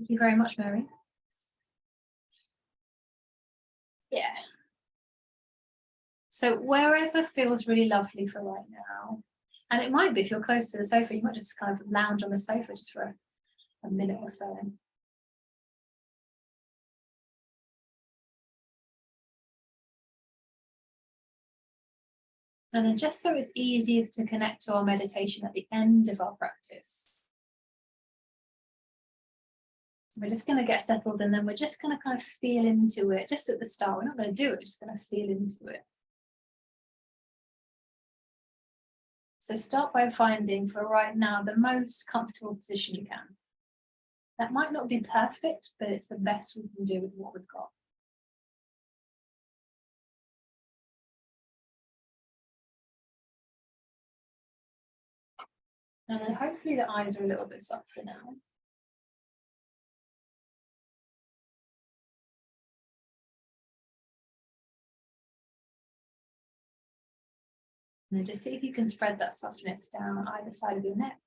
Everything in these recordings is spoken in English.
Thank you very much, Mary. Yeah. So wherever feels really lovely for right now, and it might be if you're close to the sofa, you might just kind of lounge on the sofa just for a minute or so. And then just so it's easier to connect to our meditation at the end of our practice. So we're just going to get settled and then we're just going to kind of feel into it just at the start. We're not going to do it, we're just going to feel into it. So start by finding for right now the most comfortable position you can. That might not be perfect, but it's the best we can do with what we've got. And then hopefully the eyes are a little bit softer now. And then just see if you can spread that softness down on either side of your neck.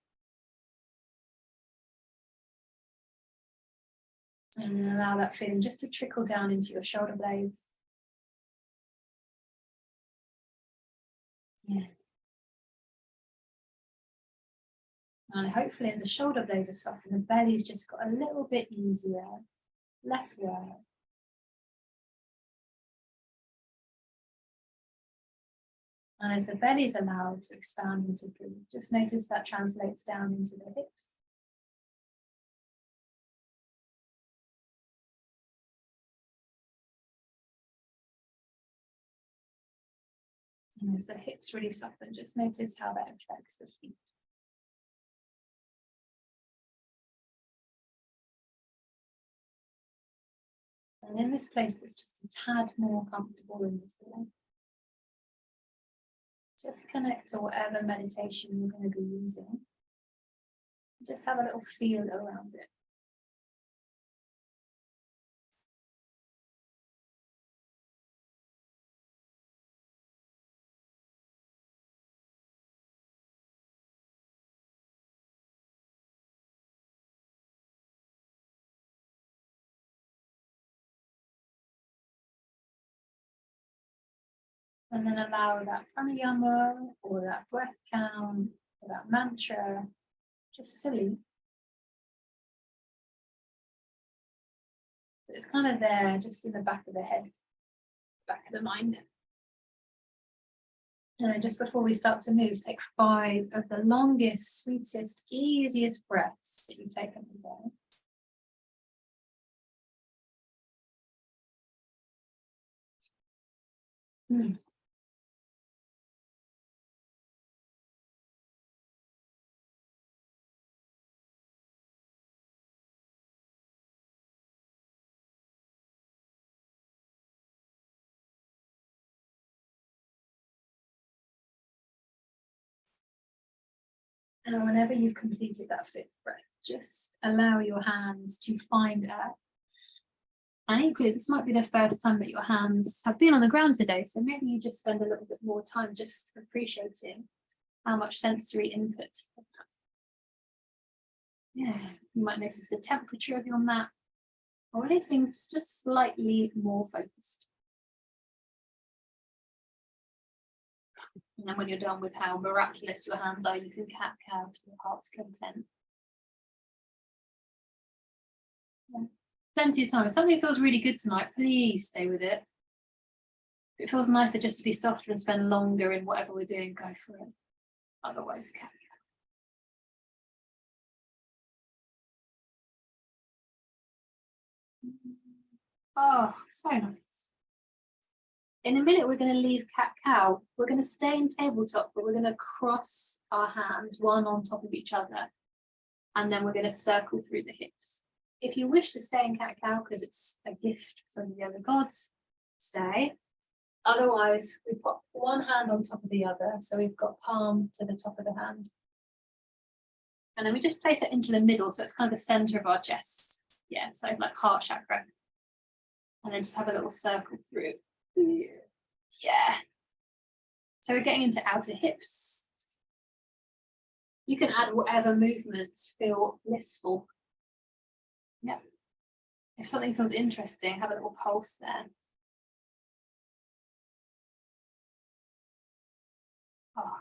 And then allow that feeling just to trickle down into your shoulder blades. Yeah. And hopefully as the shoulder blades are softened, the belly's just got a little bit easier, less work. And as the belly is allowed to expand and to breathe, just notice that translates down into the hips. And as the hips really soften, just notice how that affects the feet. And in this place, it's just a tad more comfortable in this leg. Just connect to whatever meditation you're going to be using. Just have a little feel around it. And then allow that pranayama or that breath count or that mantra just to leave. It's kind of there, just in the back of the head, back of the mind. And then just before we start to move, take 5 of the longest, sweetest, easiest breaths that you've taken today. And whenever you've completed that 5th breath, just allow your hands to find earth. And equally, this might be the first time that your hands have been on the ground today, so maybe you just spend a little bit more time just appreciating how much sensory input. Yeah, you might notice the temperature of your mat, or anything's just slightly more focused. And then when you're done with how miraculous your hands are, you can cat-cow to your heart's content. Yeah. Plenty of time. If something feels really good tonight, please stay with it. If it feels nicer just to be softer and spend longer in whatever we're doing, go for it. Otherwise, cat-cow. Oh, so nice. In a minute, we're going to leave cat-cow. We're going to stay in tabletop, but we're going to cross our hands one on top of each other. And then we're going to circle through the hips. If you wish to stay in cat-cow because it's a gift from the other gods, stay. Otherwise, we've got one hand on top of the other. So we've got palm to the top of the hand. And then we just place it into the middle. So it's kind of the center of our chest. Yeah, so like heart chakra. And then just have a little circle through. Yeah. So we're getting into outer hips. You can add whatever movements feel blissful. Yeah. If something feels interesting, have a little pulse there. Oh,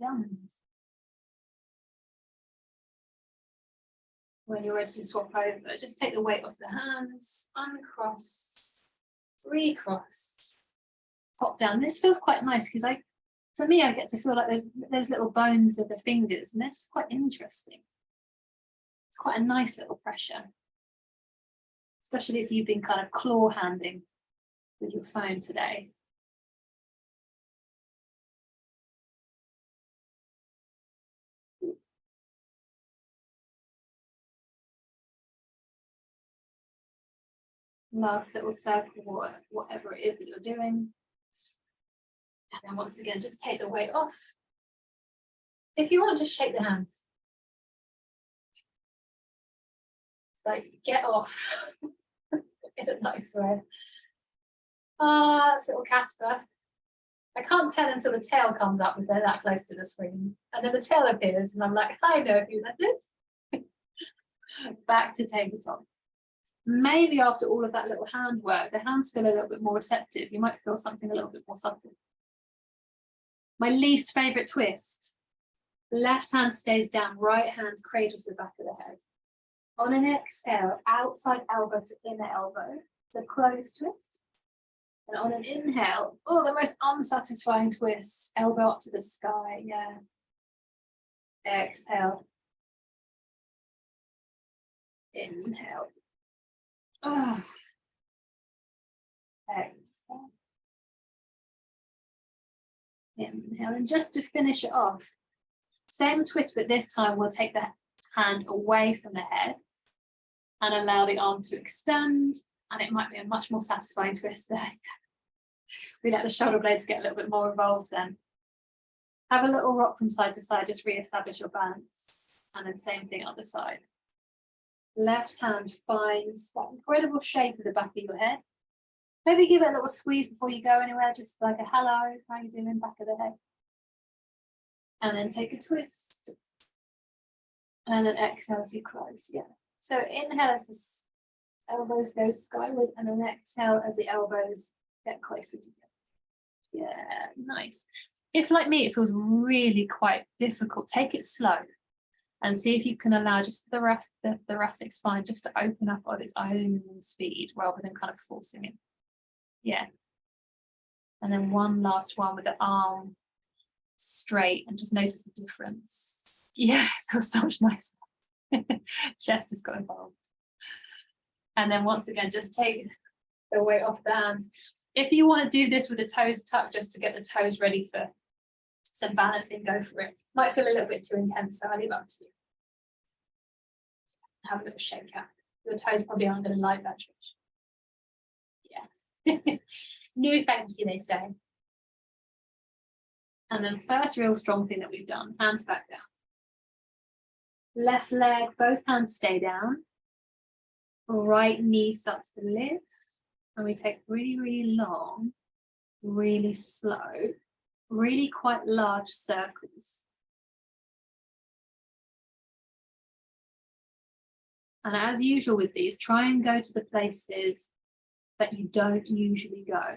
yums. When you're ready to swap over, just take the weight off the hands, uncross, recross, pop down. This feels quite nice because for me, I get to feel like there's little bones of the fingers, and they're just quite interesting. It's quite a nice little pressure, especially if you've been kind of claw handing with your phone today. Last little circle, whatever it is that you're doing. And then once again, just take the weight off. If you want, just shake the hands. It's like, get off in a nice way. Ah, that's little Casper. I can't tell until the tail comes up if they're that close to the screen. And then the tail appears and I'm like, I know who that is. Back to tabletop. Maybe after all of that little hand work, the hands feel a little bit more receptive. You might feel something a little bit more subtle. My least favorite twist. Left hand stays down, right hand cradles the back of the head. On an exhale, outside elbow to inner elbow. It's a closed twist. And on an inhale, oh, the most unsatisfying twist. Elbow up to the sky, yeah. Exhale. Inhale. Oh. Exhale. Inhale. And just to finish it off, same twist, but this time we'll take the hand away from the head and allow the arm to extend. And it might be a much more satisfying twist there. We let the shoulder blades get a little bit more involved then. Have a little rock from side to side, just re-establish your balance. And then same thing other side. Left hand finds that incredible shape of the back of your head. Maybe give it a little squeeze before you go anywhere, just like a hello, how you doing, back of the head. And then take a twist. And then exhale as you close, yeah. So inhale as the elbows go skyward, and then exhale as the elbows get closer together. Yeah, nice. If like me, it feels really quite difficult, take it slow and see if you can allow just the thoracic spine just to open up on its own speed rather than kind of forcing it. Yeah. And then one last one with the arm straight and just notice the difference. Yeah, it feels so much nicer. Chest has got involved. And then once again, just take the weight off the hands. If you want to do this with the toes tucked just to get the toes ready for some balancing, go for it. Might feel a little bit too intense, so I'll leave up to you. Have a little shake out. Your toes probably aren't going to like that, Trish. Yeah. No thank you, they say. And then first real strong thing that we've done, hands back down. Left leg, both hands stay down. Right knee starts to lift. And we take really, really long, really slow, really quite large circles. And as usual with these, try and go to the places that you don't usually go.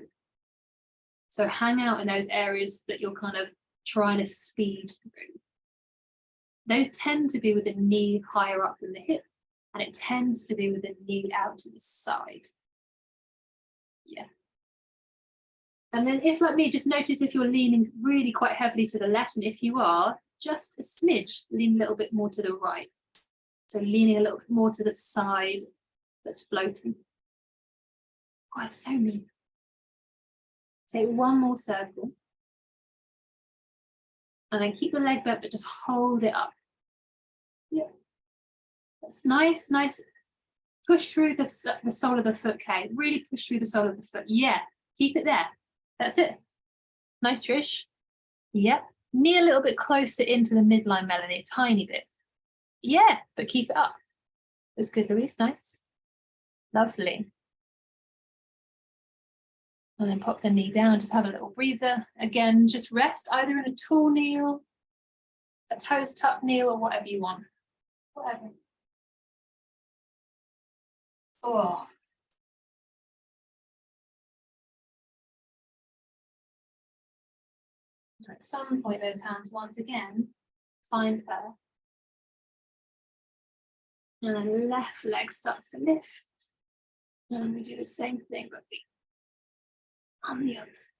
So hang out in those areas that you're kind of trying to speed through. Those tend to be with the knee higher up than the hip, and it tends to be with the knee out to the side. Yeah. And then if like me, just notice if you're leaning really quite heavily to the left, and if you are, just a smidge, lean a little bit more to the right. So leaning a little bit more to the side that's floating. Oh, it's so neat. Take one more circle. And then keep the leg bent, but just hold it up. Yeah. That's nice, nice. Push through the sole of the foot, Kay. Really push through the sole of the foot. Yeah, keep it there. That's it. Nice, Trish. Yep. Knee a little bit closer into the midline, Melanie, a tiny bit. Yeah, but keep it up. That's good, Louise. Nice. Lovely. And then pop the knee down, just have a little breather. Again, just rest either in a tall kneel, a toes tuck kneel, or whatever you want. Whatever. Oh. At some point, those hands once again find her. And then left leg starts to lift. And we do the same thing, but on the other side.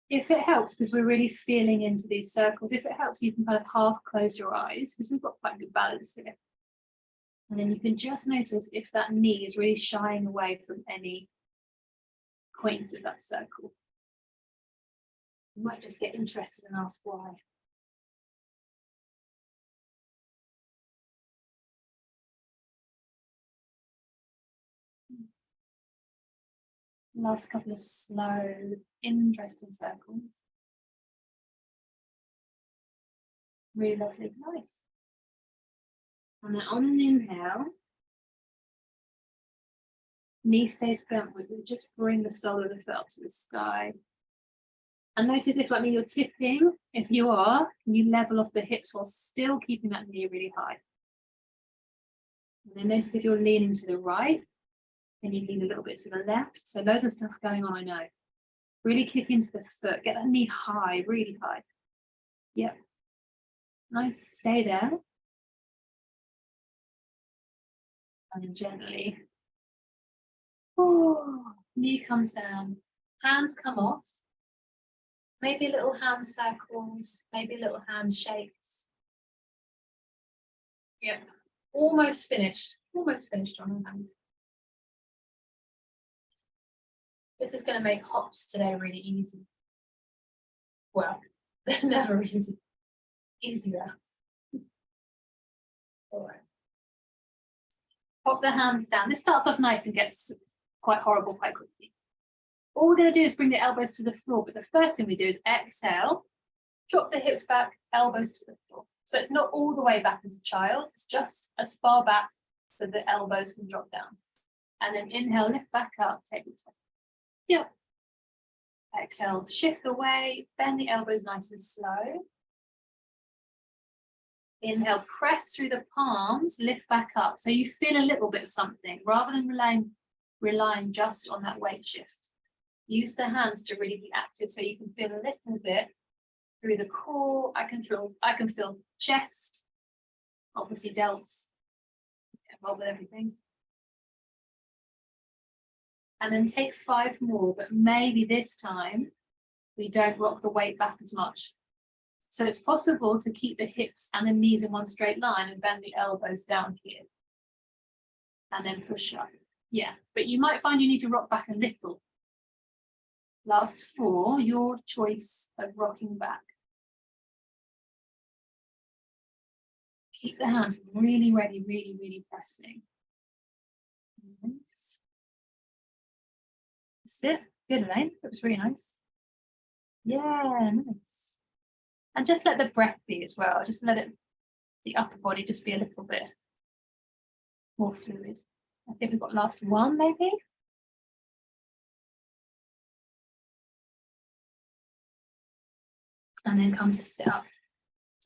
If it helps, because we're really feeling into these circles, if it helps, you can kind of half close your eyes, because we've got quite good balance here. And then you can just notice if that knee is really shying away from any points of that circle. You might just get interested and ask why. Last couple of slow, interesting circles. Really lovely, nice. And then on an inhale, knee stays bent, we just bring the sole of the foot up to the sky. And notice if, like me, you're tipping. If you are, you level off the hips while still keeping that knee really high. And then notice if you're leaning to the right, and you lean a little bit to the left. So loads of stuff going on, I know. Really kick into the foot, get that knee high, really high. Yep. Nice, stay there. And then gently. Oh, knee comes down, hands come off. Maybe little hand circles, maybe little hand shakes. Yep, almost finished on our hands. This is going to make hops today really easy. Well, they're never easy. Easier. All right. Pop the hands down. This starts off nice and gets quite horrible quite quickly. All we're going to do is bring the elbows to the floor, but the first thing we do is exhale, drop the hips back, elbows to the floor. So it's not all the way back into child, it's just as far back so the elbows can drop down. And then inhale, lift back up, tabletop. Yep. Exhale, shift away, bend the elbows nice and slow. Inhale, press through the palms, lift back up. So you feel a little bit of something rather than relying just on that weight shift. Use the hands to really be active so you can feel a little bit through the core. I can feel chest, obviously delts, involved with everything. And then take 5 more, but maybe this time we don't rock the weight back as much. So it's possible to keep the hips and the knees in one straight line and bend the elbows down here. And then push up. Yeah, but you might find you need to rock back a little. Last 4, your choice of rocking back. Keep the hands really ready, really pressing. Nice. That's it. Good, Elaine. That was really nice. Yeah, nice. And just let the breath be as well. Just let it, the upper body just be a little bit more fluid. I think we've got last 1 maybe. And then come to sit up.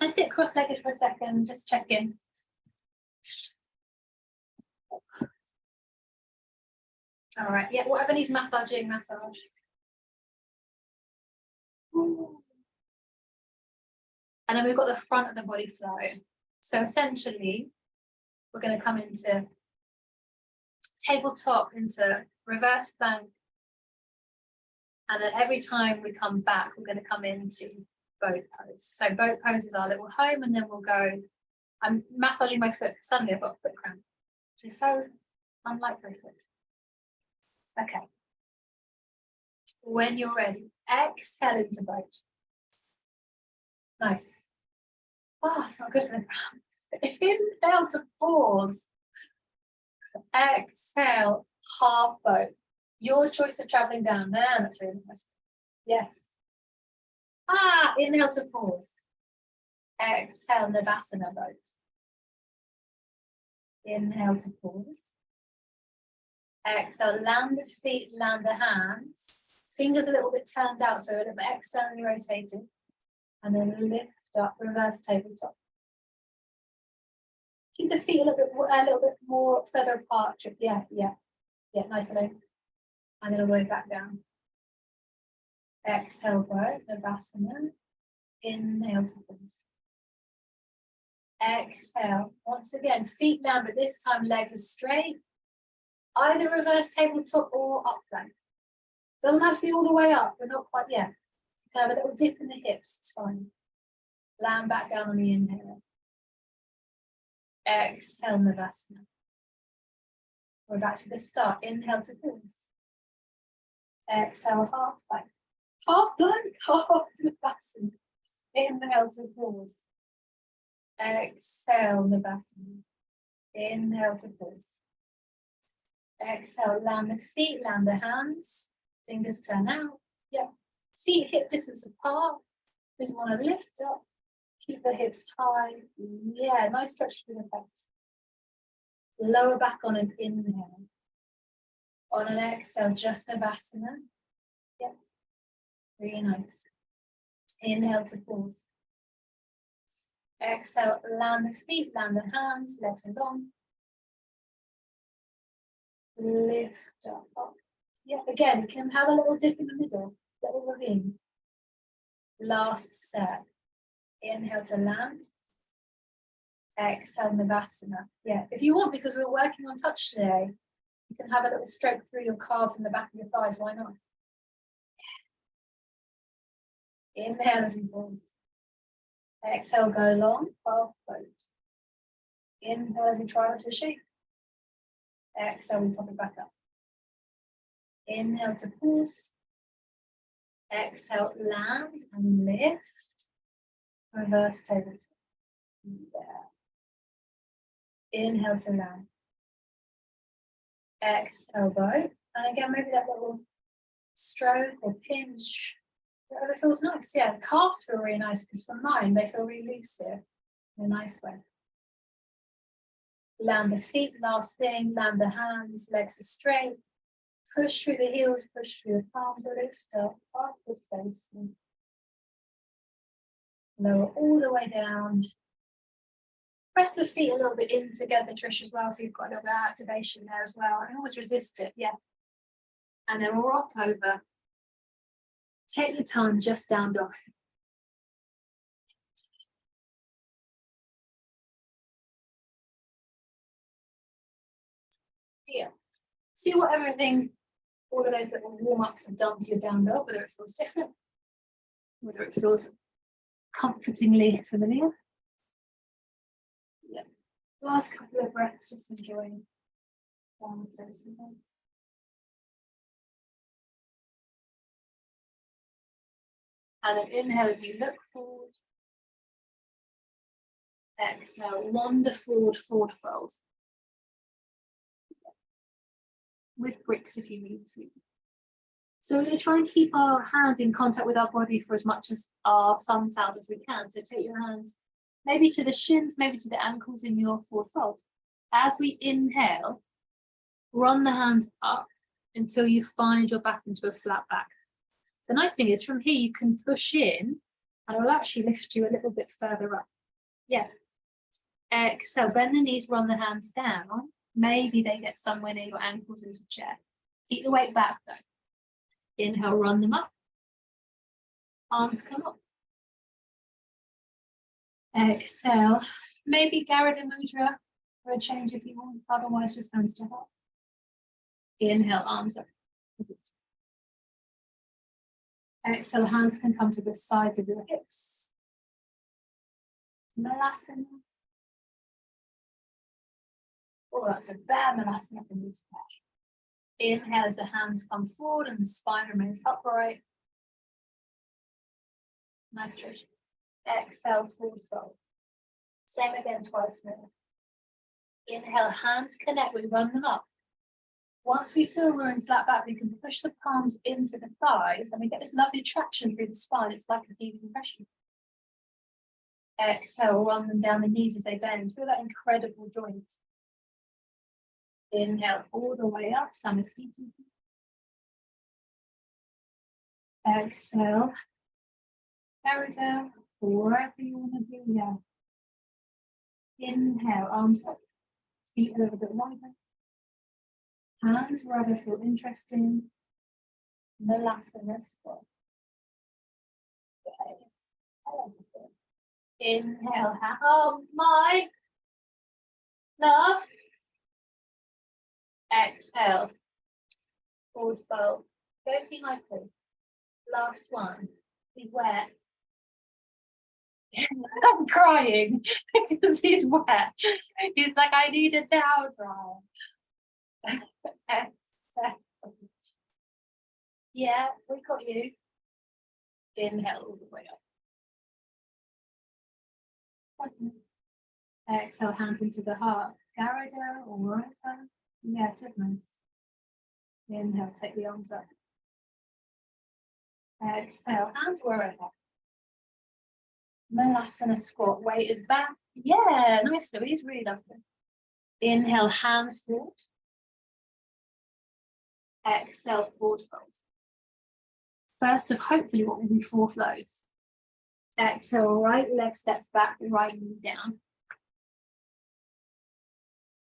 I sit cross-legged for a second, just check in. All right, yeah, whatever needs massaging, massage. Ooh. And then we've got the front of the body flow. So essentially, we're going to come into tabletop, into reverse plank. And then every time we come back, we're going to come into boat pose. So boat pose is our little home, and then we'll go, I'm massaging my foot, suddenly I've got a foot cramp, which is so unlike my foot. Okay. When you're ready, exhale into boat. Nice. Oh, it's not good for the cramp. Inhale to pause. Exhale, half boat. Your choice of traveling down. Man, that's really nice. Yes. Inhale to pause. Exhale, Navasana boat. Inhale to pause. Exhale, land the feet, land the hands. Fingers a little bit turned out, so a little bit externally rotated. And then lift up, reverse tabletop. Keep the feet a little bit more further apart. Yeah, nice and low. And then all the way back down. Exhale, bow, Navasana. Inhale to pause. Exhale. Once again, feet down, but this time legs are straight. Either reverse tabletop or up plank. Doesn't have to be all the way up. We're not quite yet. You can have a little dip in the hips. It's fine. Land back down on the inhale. Exhale, Navasana. We're back to the start. Inhale to pause. Exhale, half plank. Half plank, half Navasana. Inhale to pause. Exhale, Navasana. Inhale to pause. Exhale, land the feet, land the hands. Fingers turn out. Yeah. Feet hip distance apart. Just want to lift up. Keep the hips high. Yeah, nice stretch through the face. Lower back on an inhale. On an exhale, just Navasana. Yeah. Really nice. Inhale to pause. Exhale, land the feet, land the hands, legs are long. Lift up. Yeah, again, you can have a little dip in the middle, little ravine. Last set. Inhale to land. Exhale, Navasana. Yeah, if you want, because we're working on touch today, you can have a little stroke through your calves and the back of your thighs. Why not? Inhale as we pause. Exhale, go long, half float. Inhale as we try to shape. Exhale, we pop it back up. Inhale to pause. Exhale, land and lift. Reverse tabletop. There. Inhale to land. Exhale, bow. And again, maybe that little stroke or pinch. Whatever feels nice. Yeah, the calves feel really nice because for mine, they feel really loose here in a nice way. Land the feet, last thing. Land the hands, legs are straight. Push through the heels, push through the palms, lift up, upward facing. Lower all the way down. Press the feet a little bit in together, Trish, as well, so you've got a little bit of activation there as well. And always resist it, yeah. And then we'll rock over. Take your time, just down dog. Yeah. See what everything, all of those little warm-ups have done to your down dog, whether it feels different, whether it feels comfortingly familiar. Yeah. Last couple of breaths, just enjoying down facing. And then inhale as you look forward. Exhale, wander forward, forward fold. With bricks if you need to. So we're going to try and keep our hands in contact with our body for as much as our thumb sounds as we can. So take your hands maybe to the shins, maybe to the ankles in your forward fold. As we inhale, run the hands up until you find your back into a flat back. The nice thing is from here you can push in and it will actually lift you a little bit further up. Yeah. Exhale, bend the knees, run the hands down. Maybe they get somewhere near your ankles into a chair. Keep the weight back though. Inhale, run them up. Arms come up. Exhale. Maybe Garudra Mudra for a change if you want. Otherwise, just hands to heart. Inhale, arms up. Exhale, hands can come to the sides of your hips. Malasana. Oh, that's a bad Malasana for me today. Inhale as the hands come forward and the spine remains upright. Nice stretch. Exhale, forward fold. Same again, twice more. Inhale, hands connect, we run them up. Once we feel we're in flat back, we can push the palms into the thighs and we get this lovely traction through the spine. It's like a deep compression. Exhale, run them down the knees as they bend. Feel that incredible joint. Inhale, all the way up, Samasthiti. Exhale, Garudra, wherever you want to be, yeah. Inhale, arms up, feet a little bit wider. Hands wherever feel interesting. Malasana squat. Inhale, oh my love. Exhale, forward fold. Go see Michael. Last one. He's wet. I'm crying because he's wet. He's like, I need a towel dry. Exhale. Yeah, we got you. Inhale all the way up. Exhale, hands into the heart. Garada or Martha. Yeah, it's just nice. Inhale, take the arms up. Exhale, hands wherever. Malasana squat, weight is back. Yeah, nice, Louise, really lovely. Inhale, hands forward. Exhale, forward fold. First of hopefully what will be 4 flows. Exhale, right leg steps back, right knee down.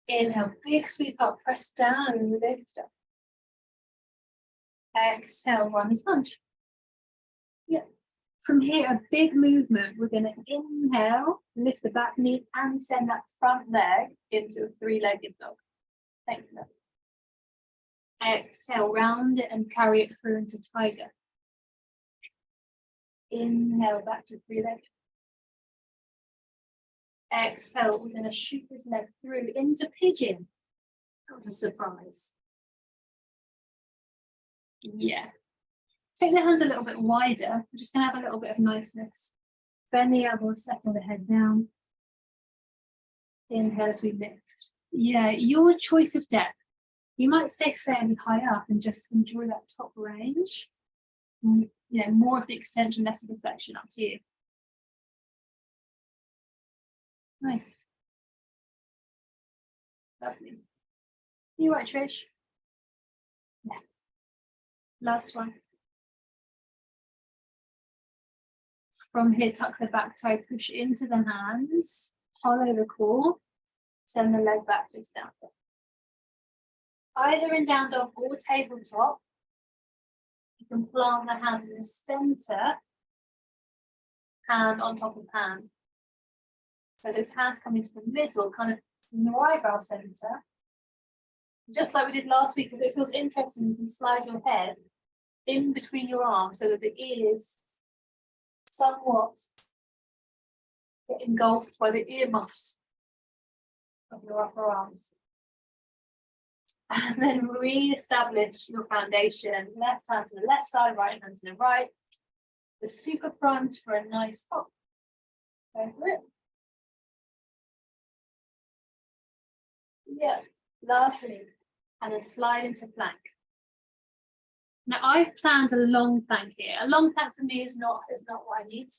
Inhale, big sweep up, press down and lift up. Exhale, runner's lunge. Yep. From here, a big movement. We're going to inhale, lift the back knee and send that front leg into a 3-legged dog. Thank you. Exhale, round it and carry it through into tiger. Inhale, back to 3-legged. Exhale, we're going to shoot this leg through into pigeon. That was a surprise. Yeah. Take the hands a little bit wider. We're just going to have a little bit of niceness. Bend the elbows, settle the head down. Inhale as we lift. Yeah, your choice of depth. You might stay fairly high up and just enjoy that top range. You know, more of the extension, less of the flexion, up to you. Nice. Lovely. You right, Trish? Yeah. Last one. From here, tuck the back toe, push into the hands, hollow the core, send the leg back just down. Either in down dog or tabletop, you can plant the hands in the center, hand on top of hand. So those hands come into the middle, kind of in your eyebrow center. Just like we did last week, if it feels interesting, you can slide your head in between your arms so that the ears somewhat get engulfed by the earmuffs of your upper arms. And then re-establish your foundation. Left hand to the left side, right hand to the right. We're super primed for a nice hop. Go for it. Yeah, lovely. And then slide into plank. Now I've planned a long plank here. A long plank for me is not what I need,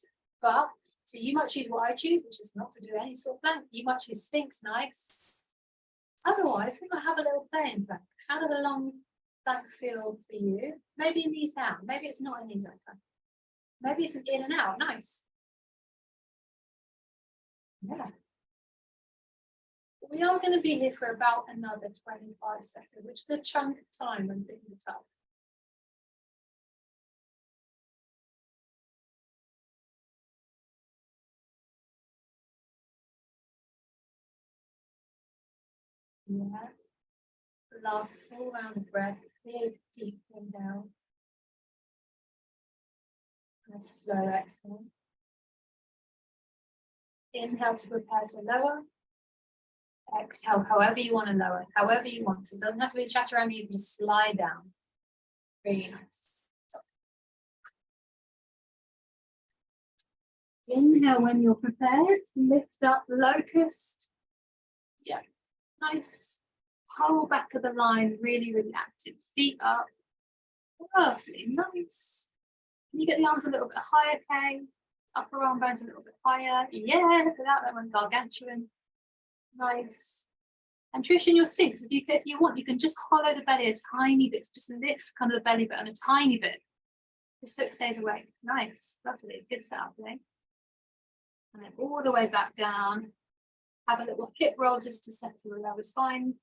but so you might choose what I choose, which is not to do any sort of plank. You might choose Sphinx, nice. Otherwise, we might have a little play in plank. How does a long plank feel for you? Maybe a knees down. Maybe it's not a knees down. Maybe it's an in and out. Nice. Yeah. We are going to be here for about another 25 seconds, which is a chunk of time when things are tough. Yeah. Last full round of breath. Big, deep inhale. And a slow exhale. Inhale to prepare to lower. Exhale, however you want to lower, however you want to. It doesn't have to be chaturanga, you can just slide down. Really nice. Inhale when you're prepared. Lift up locust. Yeah, nice. Whole back of the line, really, really active. Feet up. Lovely, nice. Can you get the arms a little bit higher, Kay? Upper arm bones a little bit higher. Yeah, look at that one, gargantuan. Nice. And Trish, in your Sphinx, if you want, you can just hollow the belly a tiny bit, just lift kind of the belly button a tiny bit, just so it stays awake. Nice, lovely, good setup, eh? And then all the way back down. Have a little hip roll just to settle the lower spine.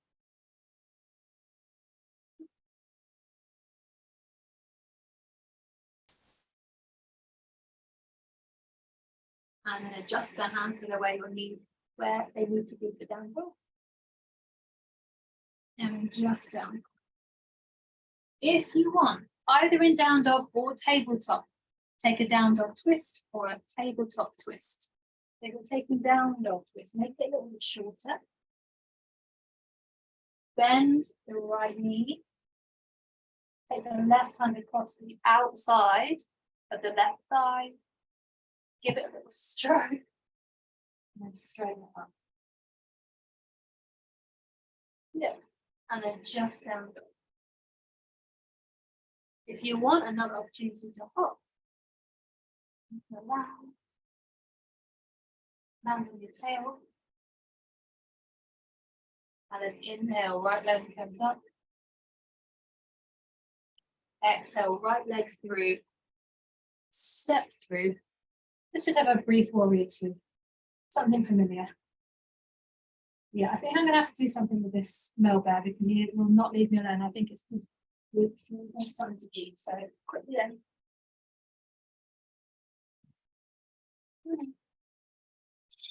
And then adjust the hands to the way where they need to be for down dog. And just down. If you want, either in down dog or tabletop, take a down dog twist or a tabletop twist. So you're taking down dog twist, make it a little bit shorter. Bend the right knee. Take the left hand across the outside of the left thigh. Give it a little stroke. And then straighten it up. Yeah. And then just down dog. If you want another opportunity to hop, land on your tail. And then inhale, right leg comes up. Exhale, right leg through. Step through. Let's just have a brief warrior two. Something familiar. Yeah, I think I'm going to have to do something with this male bear because he will not leave me alone. I think it's because we want something to eat. So quickly then.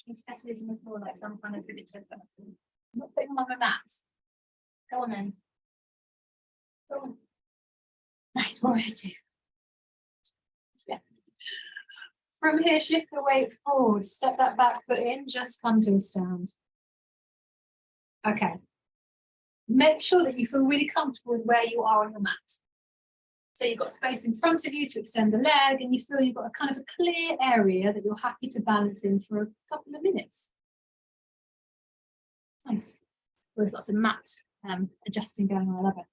His feet is on the floor like some kind of primitive person. I'm not putting him on the mat. Go on then. Go on. Nice warrior two. Yeah. From here, shift the weight forward. Step that back foot in. Just come to a stand. Okay. Make sure that you feel really comfortable with where you are on your mat. So you've got space in front of you to extend the leg and you feel you've got a kind of a clear area that you're happy to balance in for a couple of minutes. Nice. There's lots of mat adjusting going on, I love it.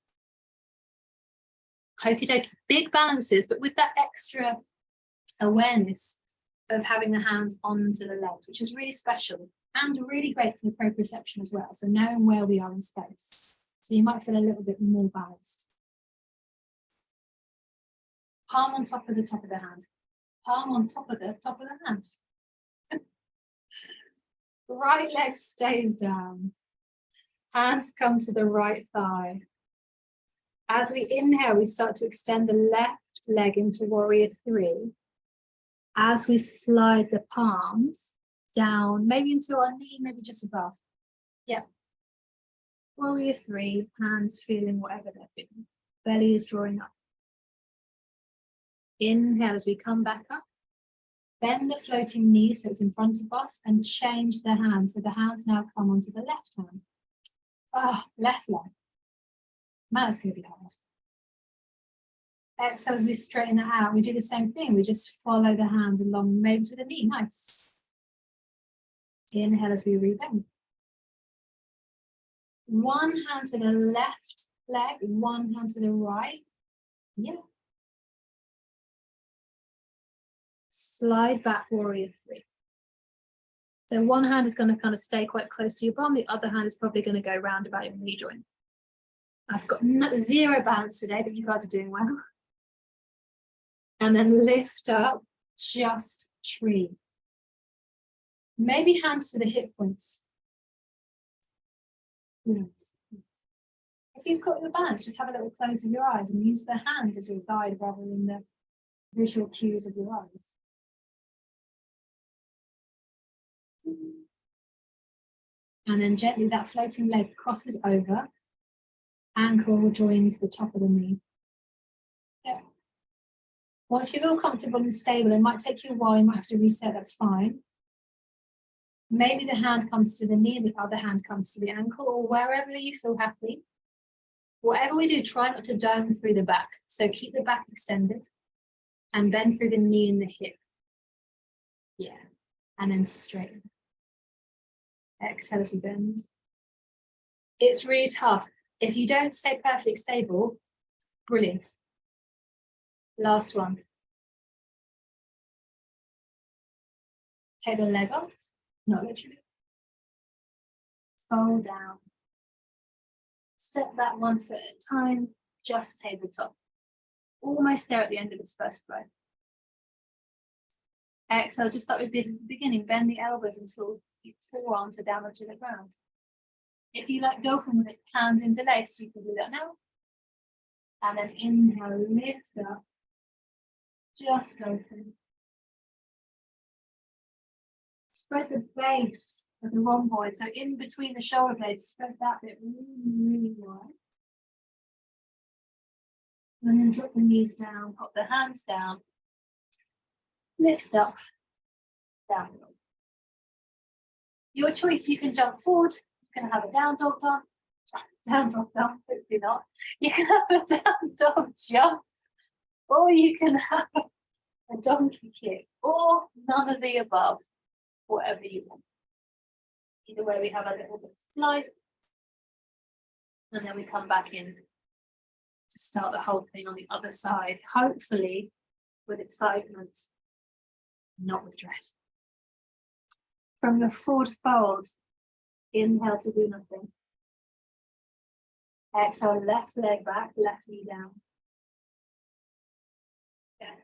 Okie dokie, big balances, but with that extra awareness of having the hands onto the legs, which is really special and really great for the proprioception as well. So knowing where we are in space. So you might feel a little bit more balanced. Palm on top of the hand. Palm on top of the hand. Right leg stays down. Hands come to the right thigh. As we inhale, we start to extend the left leg into warrior three. As we slide the palms down, maybe into our knee, maybe just above. Yeah. Warrior three, hands feeling whatever they're feeling. Belly is drawing up. Inhale as we come back up. Bend the floating knee so it's in front of us and change the hands. So the hands now come onto the left hand. Oh, left leg. Man, it's going to be hard. Exhale as we straighten it out. We do the same thing. We just follow the hands along, maybe to the knee. Nice. Inhale as we rebend. One hand to the left leg, one hand to the right. Yeah. Slide back, warrior three. So one hand is going to kind of stay quite close to your bum. The other hand is probably going to go round about your knee joint. I've got zero balance today, but you guys are doing well. And then lift up, just tree. Maybe hands to the hip points. If you've got your balance, just have a little close of your eyes and use the hands as your guide rather than the visual cues of your eyes. And then gently that floating leg crosses over. Ankle joins the top of the knee. Yeah. Once you feel comfortable and stable, it might take you a while, you might have to reset, that's fine. Maybe the hand comes to the knee, the other hand comes to the ankle, or wherever you feel happy. Whatever we do, try not to dome through the back. So keep the back extended and bend through the knee and the hip. Yeah. And then straighten. Exhale as we bend. It's really tough. If you don't stay perfectly stable, brilliant. Last one. Take the leg off, not literally. Fold down. Step back 1 foot at a time, just tabletop. Almost there at the end of this first flow. Exhale, just start with the beginning, bend the elbows until your forearms are down onto the ground. If you like dolphin with hands interlaced, you can do that now. And then inhale, lift up, just open. Spread the base of the rhomboid, so in between the shoulder blades, spread that bit really, really wide. And then drop the knees down, pop the hands down, lift up, down dog. Your choice, you can jump forward, you can have a down dog done, down dog done, hopefully not. You can have a down dog jump, or you can have a donkey kick, or none of the above, whatever you want. Either way, we have a little bit of flight, and then we come back in to start the whole thing on the other side, hopefully with excitement, not with dread. From your forward fold, inhale to do nothing. Exhale, left leg back, left knee down. Yeah.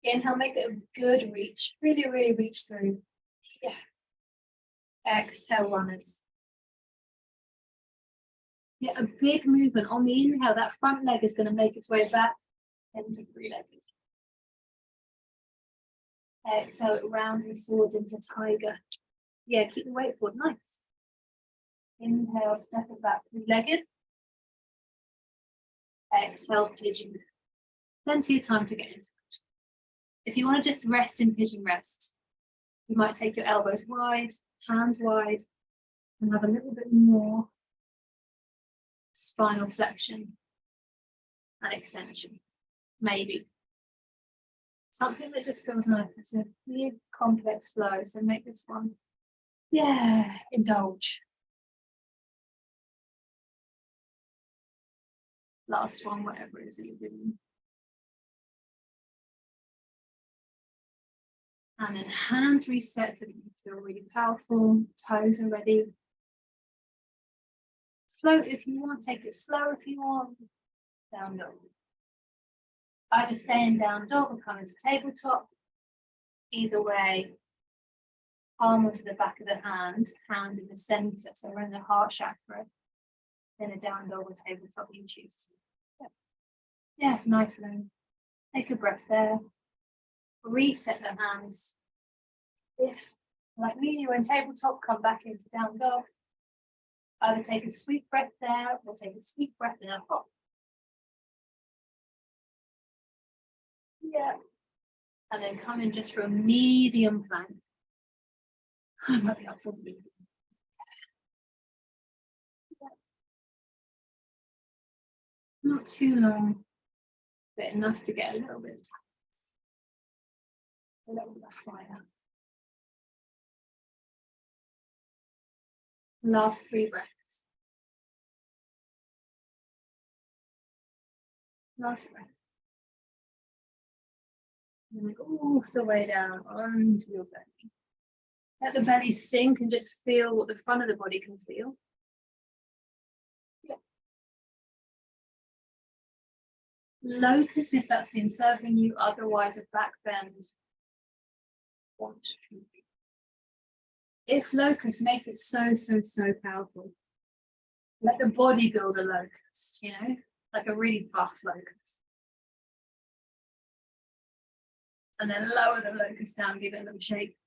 Inhale, make it a good reach. Really, really reach through. Yeah. Exhale, runners. Yeah, a big movement on the inhale. That front leg is going to make its way back into three-legged. Exhale, it rounds and forwards into tiger. Yeah, keep the weight forward. Nice. Inhale, step it back, three-legged. Exhale, pigeon. Plenty of time to get into it. If you want to just rest in pigeon rest, you might take your elbows wide, hands wide, and have a little bit more spinal flexion and extension. Maybe. Something that just feels nice. It's a big complex flow, so make this one, yeah, indulge. Last one, whatever it is that you're doing. And then hands reset so that you feel really powerful, toes are ready. Float if you want, take it slow if you want. Down dog. Either stay in down dog or come into tabletop. Either way, palm onto the back of the hand, hands in the center, so we're in the heart chakra. Then a down dog or tabletop you choose. Yeah, nice and then take a breath there. Reset the hands. If, like me, you're in tabletop, come back into down dog. Either take a sweet breath there or take a sweet breath in a hop. Yeah. And then come in just for a medium plank. I might be up for medium. Not too long, but enough to get a little bit of time. A little bit of fire. Last 3 breaths. Last breath. And then go all the way down onto your belly. Let the belly sink and just feel what the front of the body can feel. Yeah. Locust if that's been serving you, otherwise a back bend. 1 to 2. If locust, make it so powerful. Let the body build a locust, you know, like a really buff locust. And then lower the locust down, give it a little shake.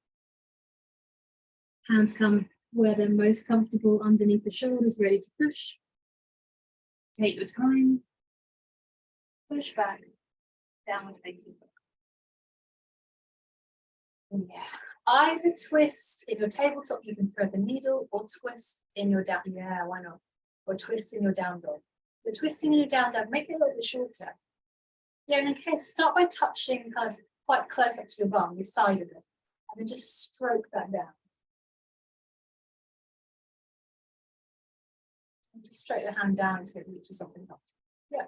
Hands come where they're most comfortable underneath the shoulders, ready to push. Take your time. Push back, downward facing dog. Yeah. Either twist in your tabletop, you can thread the needle, or twist in your down, yeah, why not? Or twist in your down dog. The twisting in your down dog, make it a little bit shorter. Yeah, and then start by touching kind of quite close up to your bum, the side of it, and then just stroke that down. And just stroke the hand down until it reaches up and up. Yeah.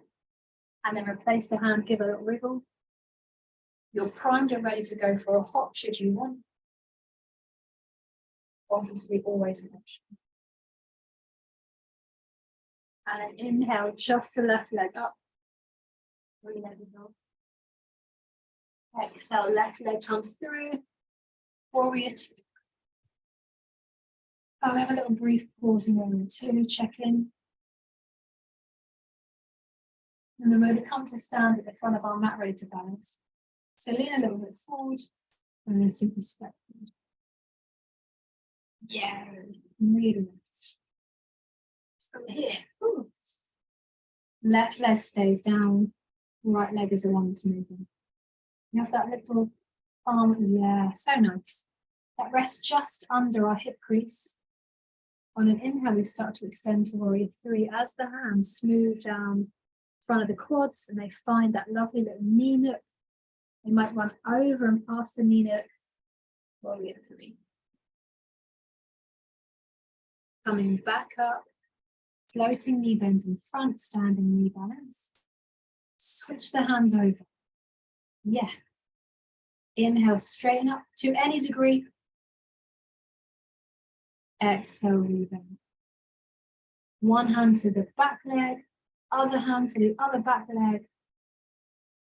And then replace the hand, give a little wriggle. You're primed and ready to go for a hop should you want. Obviously, always an option. And then inhale, just the left leg up. Exhale, left leg comes through. Warrior two. I'll have a little brief pause in Warrior two, check in. And then we're going to come to stand at the front of our mat, ready to balance. So lean a little bit forward and then simply step forward. Yeah, really nice. From here, ooh. Left leg stays down, right leg is the one that's moving. You have that little arm, yeah, so nice. That rests just under our hip crease. On an inhale, we start to extend to Warrior three as the hands smooth down front of the quads and they find that lovely little knee nook. They might run over and past the knee nook. Warrior three. Coming back up, floating knee bends in front, standing knee balance. Switch the hands over. Yeah. Inhale, straighten up to any degree. Exhale, rebound. One hand to the back leg, other hand to the other back leg.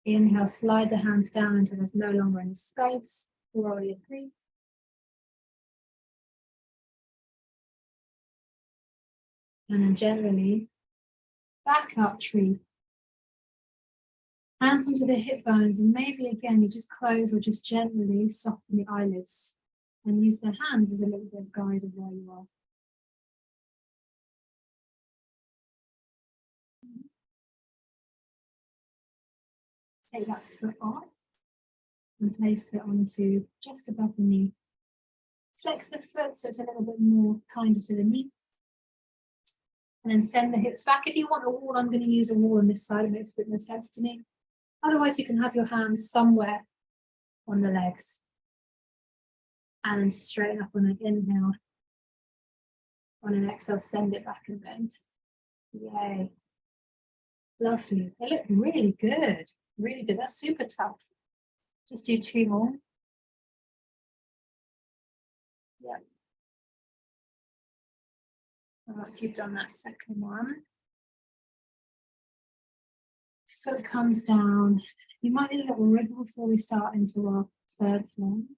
Inhale, slide the hands down until there's no longer any space. Warrior three. And then gently back up tree. Hands onto the hip bones, and maybe again you just close or just gently soften the eyelids and use the hands as a little bit of guide of where you are. Take that foot off and place it onto just above the knee. Flex the foot so it's a little bit more kinder to the knee. And then send the hips back. If you want a wall, I'm going to use a wall on this side. It makes a bit more sense to me. Otherwise, you can have your hands somewhere on the legs. And then straighten up on an inhale. On an exhale, send it back and bend. Yay. Lovely. They look really good. Really good. That's super tough. Just do two more. Yeah. And once you've done that second one, foot comes down. You might need a little wriggle before we start into our third form.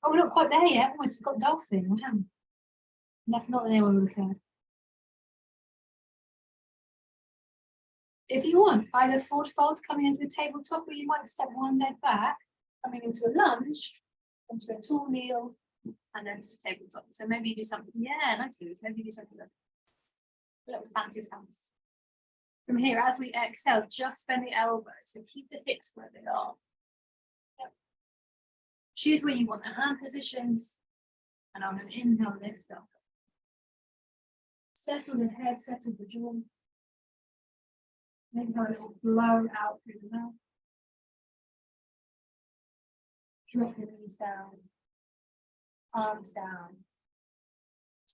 Oh, we're not quite there yet. Almost forgot dolphin. Wow. Not there when we were. If you want, either forward fold coming into a tabletop, or you might step one leg back, coming into a lunge, into a tall kneel, and then to tabletop. So maybe you do something, yeah, nice. Maybe you do something like a little fancy stance. From here, as we exhale, just bend the elbows, so keep the hips where they are. Yep. Choose where you want the hand positions, and on an inhale, lift up. Settle the head, settle the jaw. Maybe have a little blow out through the mouth. Drop the knees down, arms down.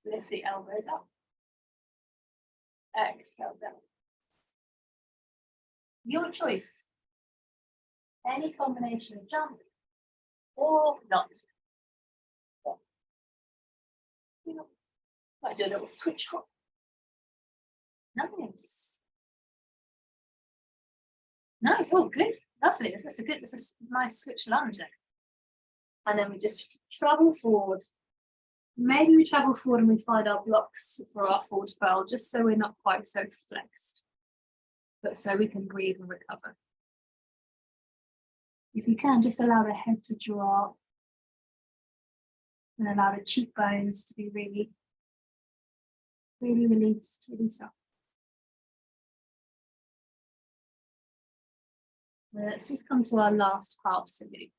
Lift the elbows up. Exhale down. Your choice. Any combination of jump or not. Might do a little switch hop. Nice. Nice. Oh, good. Lovely. This is a nice switch lunge. And then we just travel forward. Maybe we travel forward and we find our blocks for our forward fold, just so we're not quite so flexed, but so we can breathe and recover. If you can, just allow the head to drop and allow the cheekbones to be really, really released, really soft. Let's just come to our last half salute.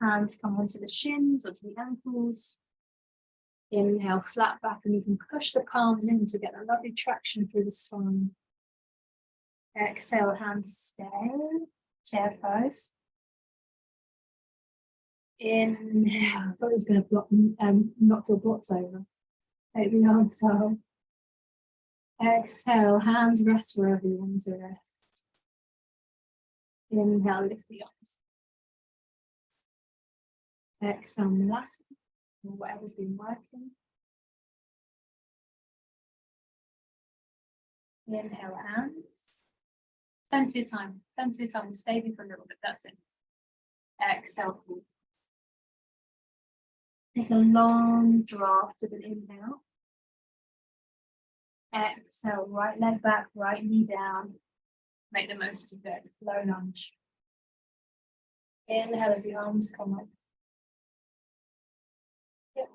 Hands come onto the shins, onto the ankles. Inhale, flat back, and you can push the palms in to get a lovely traction through the spine. Exhale, hands stay, chair pose. Inhale, I thought it was going to knock your blocks over. Take the arms out. Exhale, hands rest wherever you want to rest. Inhale, lift the arms. Exhale, last or whatever's been working. Inhale, hands. Plenty of time. Plenty of time. We'll stay here for a little bit. That's it. Exhale. Forward. Take a long draft with an inhale. Exhale. Right leg back, right knee down. Make the most of it. Low lunge. Inhale as the arms come up. Yep.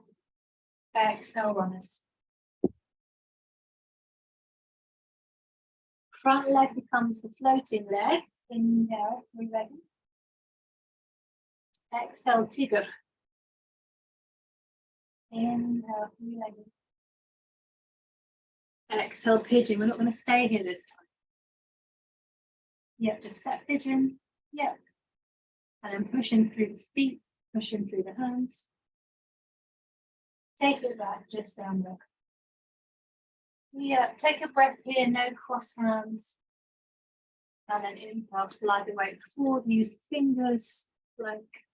Exhale, runners. Front leg becomes the floating leg. Inhale, three-legged. Exhale, tiger. Inhale, three-legged. Exhale, pigeon. We're not going to stay here this time. Yep, just set pigeon. Yep. And then pushing through the feet, pushing through the hands. Take it back, just down there. Yeah, take a breath here, no cross hands. And then inhale, slide the weight forward, use the fingers, like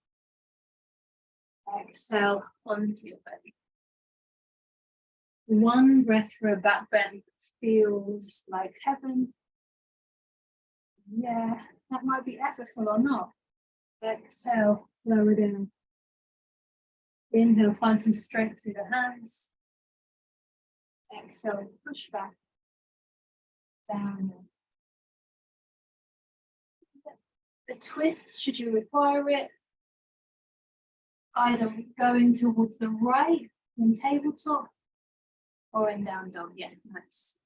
exhale onto your belly. One breath for a back bend that feels like heaven. Yeah, that might be effortful or not. Exhale, lower down. Inhale, find some strength through the hands. Exhale, push back. Down. The twist, should you require it, either going towards the right in tabletop or in down dog. Yeah, nice.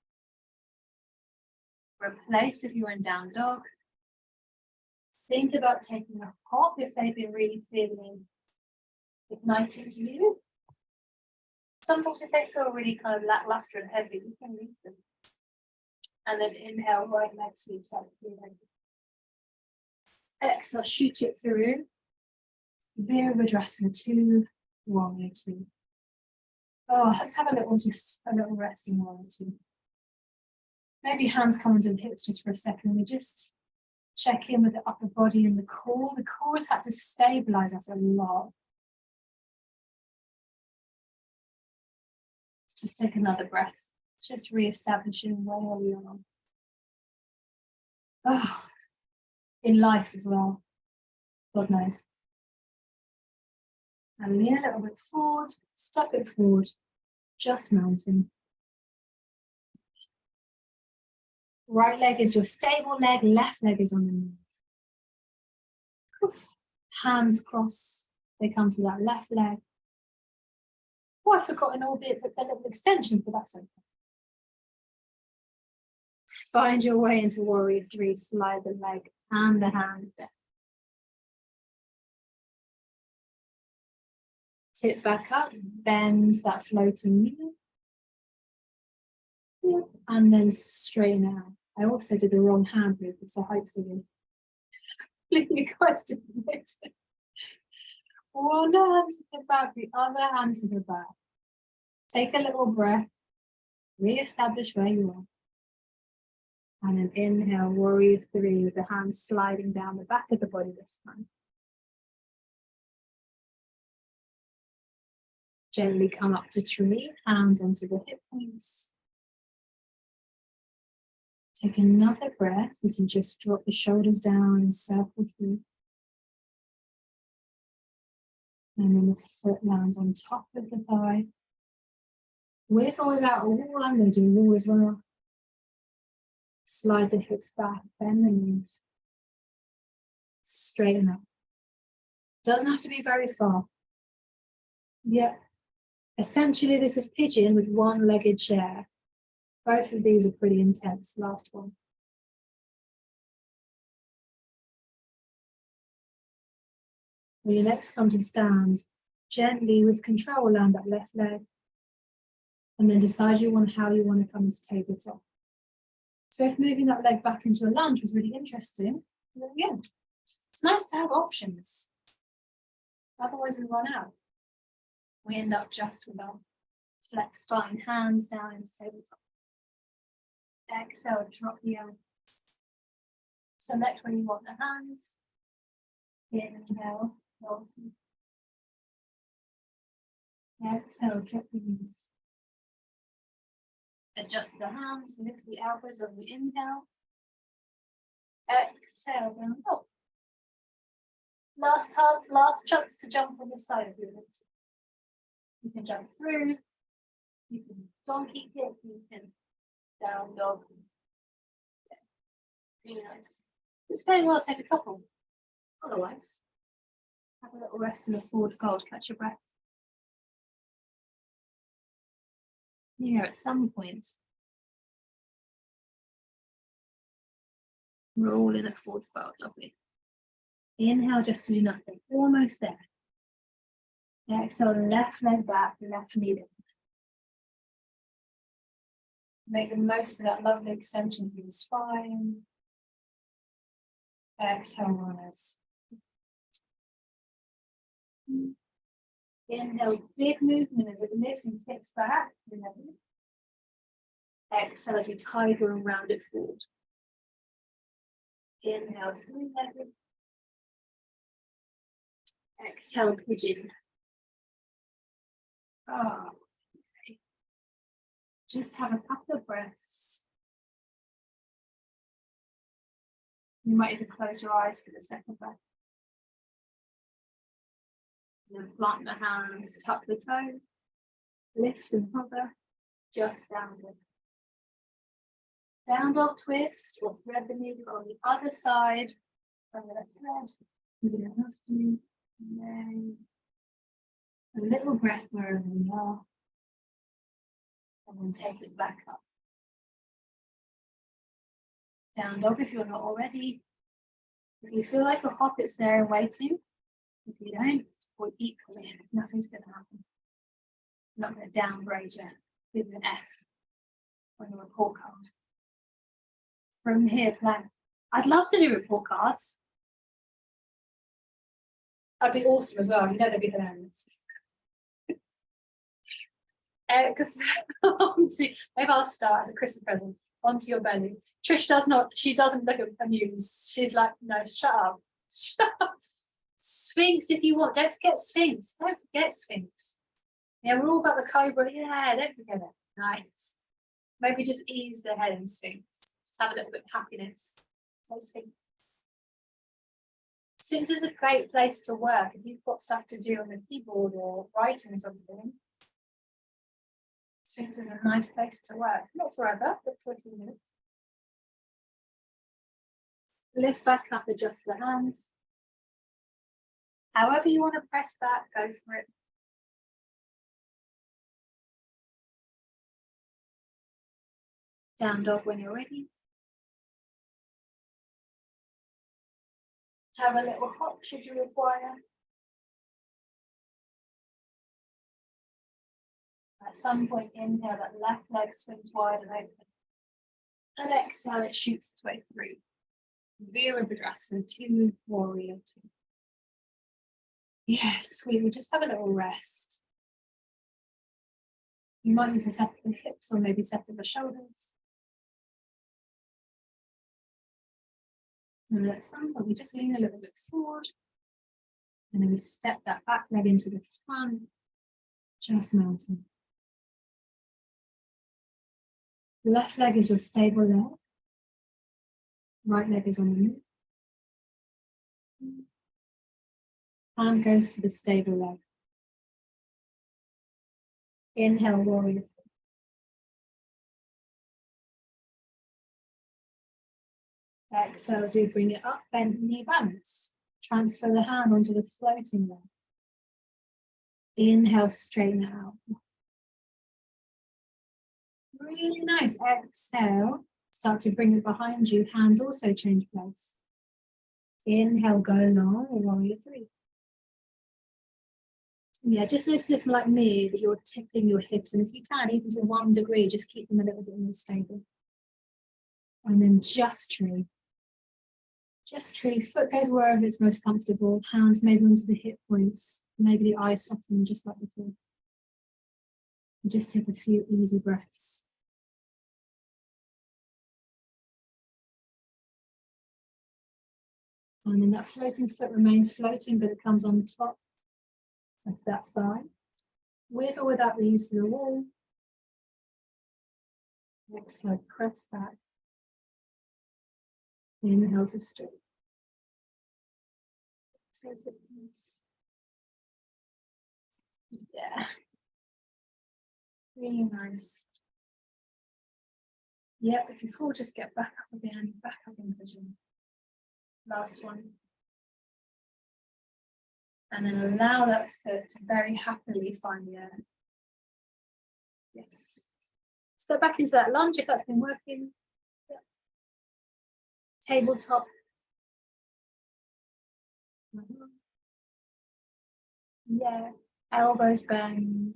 Replace if you're in down dog. Think about taking a hop if they've been really feeling igniting to you. Sometimes if they feel really kind of lackluster and heavy, you can leave them. And then inhale, right leg sweeps up. Exhale, shoot it through. Virabhadrasana 2, warrior 2. Oh, let's have a little resting warrior 2. Maybe hands come under the hips just for a second. We just check in with the upper body and the core. The core has had to stabilize us a lot. Let's just take another breath. Just re-establishing where we are. Oh, in life as well. God knows. And lean a little bit forward, step it forward, just mountain. Right leg is your stable leg, left leg is on the move. Hands cross, they come to that left leg. Oh, I've forgotten all the little extensions, but that's okay. Find your way into warrior 3, slide the leg and the hands down. Tip back up, bend that floating knee. Yep. And then straighten out. I also did the wrong hand movement, so hopefully you guys didn't notice. One hand to the back, the other hand to the back. Take a little breath, re-establish where you are. And then inhale, warrior 3 with the hands sliding down the back of the body this time. Gently come up to tree, hands onto the hip points. Take another breath as you just drop the shoulders down and circle through. And then the foot lands on top of the thigh. With or without a wall, I'm going to do a wall as well. Slide the hips back, bend the knees. Straighten up. Doesn't have to be very far. Yep. Essentially, this is pigeon with one-legged chair. Both of these are pretty intense. Last one. When you next come to stand, gently with control land that left leg. And then decide how you want to come into tabletop. So if moving that leg back into a lunge was really interesting, then yeah, it's nice to have options. Otherwise we run out. We end up just with our flex spine, hands down into tabletop. Exhale, drop the elbows. Select where you want the hands. Inhale, roll. Exhale, drop the knees. Adjust the hands, lift the elbows on the inhale. Exhale down dog. Last chance to jump on the side of your mat. You can jump through, you can donkey kick, you can down dog. Yeah. Really nice. It's going well, take a couple. Otherwise, have a little rest in a forward fold, catch your breath. Yeah, at some point, roll in a forward fold, lovely. Inhale just to do nothing, almost there. Exhale, left leg back, left knee down. Make the most of that lovely extension through the spine. Exhale, rise. Inhale, big movement as it lifts and kicks back. Exhale as we tiger and round it forward. Inhale, three-legged. Exhale, pigeon. Oh, okay. Just have a couple of breaths. You might even close your eyes for the second breath. And then plant the hands, tuck the toe, lift and hover, just downward. Down dog twist or thread the needle on the other side. I'm going to thread, you're going to have to, and then a little breath wherever we are, and then take it back up. Down dog if you're not already. If you feel like a hop, it's there waiting. If you don't, or equally, nothing's going to happen. I'm not going to downgrade you, give you an F on your report card. From here, plan. I'd love to do report cards. That'd be awesome as well. You know they'd be hilarious. Maybe I'll start as a Christmas present. Onto your belly. Trish she doesn't look amused. She's like, no, shut up. Shut up. Sphinx if you want. Don't forget Sphinx. Don't forget Sphinx. Yeah, we're all about the cobra. Yeah, don't forget it. Nice. Maybe just ease the head in Sphinx. Just have a little bit of happiness. So Sphinx. Sphinx is a great place to work if you've got stuff to do on the keyboard or writing something. Sphinx is a nice place to work. Not forever, but for a few minutes. Lift back up, adjust the hands. However you want to press back, go for it. Down dog when you're ready. Have a little hop should you require. At some point, inhale, that left leg swings wide and open. And exhale, it shoots its way through. Virabhadrasana 2, Warrior 2. Yes, we will just have a little rest. You might need to settle the hips or maybe settle the shoulders. And at some point, we just lean a little bit forward. And then we step that back leg into the front, just mounting. The left leg is your stable leg. Right leg is on the knee. Hand goes to the stable leg. Inhale, warrior. Exhale as we bring it up, bend knee balance. Transfer the hand onto the floating leg. Inhale, straighten it out. Really nice. Exhale, start to bring it behind you. Hands also change place. Inhale, go long, warrior 3. Yeah, just notice if like me that you're tipping your hips, and if you can, even to 1 degree, just keep them a little bit more stable. And then just tree. Just tree, foot goes wherever it's most comfortable, hands maybe onto the hip points, maybe the eyes soften just like before. And just take a few easy breaths. And then that floating foot remains floating, but it comes on top of that thigh. With or without the use of the wall. Exhale, press back. Inhale to straight. So it's yeah. Really nice. Yep, if you fall, just get back up again, back up in pigeon. Last one. And then allow that foot to very happily find the air. Yes. Step back into that lunge if that's been working. Yep. Tabletop. Yeah. Elbows bend.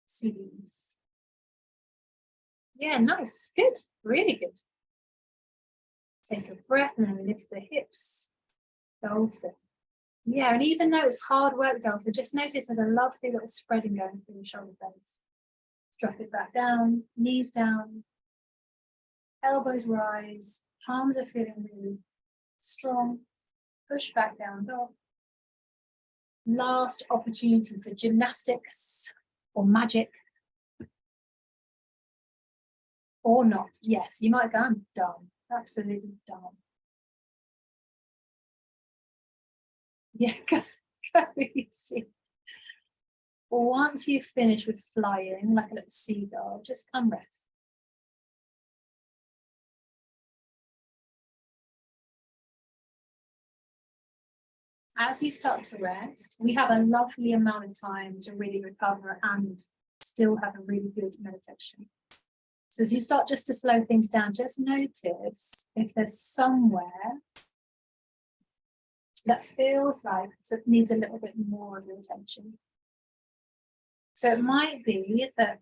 Seams. Yeah, nice. Good. Really good. Take a breath and then lift the hips. Dolphin. Yeah, and even though it's hard work, dolphin, just notice there's a lovely little spreading going through your shoulder blades. Drop it back down, knees down, elbows rise, palms are feeling really strong. Push back down dog. Last opportunity for gymnastics or magic. Or not. Yes, you might go, I'm done. Absolutely done. Yeah, go easy. Once you finish with flying, like a little seagull, just come rest. As you start to rest, we have a lovely amount of time to really recover and still have a really good meditation. So as you start just to slow things down, just notice if there's somewhere that feels like it needs a little bit more of your attention. So it might be that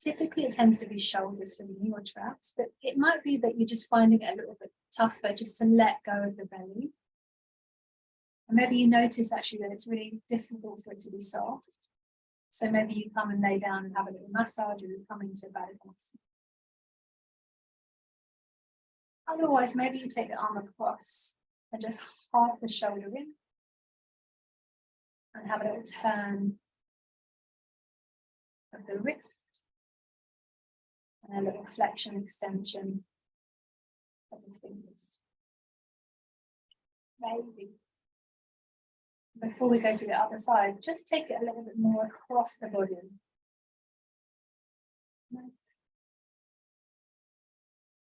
typically it tends to be shoulders for me or traps, but it might be that you're just finding it a little bit tougher just to let go of the belly. And maybe you notice actually that it's really difficult for it to be soft. So maybe you come and lay down and have a little massage, or you come into a Baddha-Konasana. Otherwise, maybe you take the arm across and just half the shoulder in and have a little turn of the wrist and a little flexion extension of the fingers. Maybe. Before we go to the other side, just take it a little bit more across the body. Nice.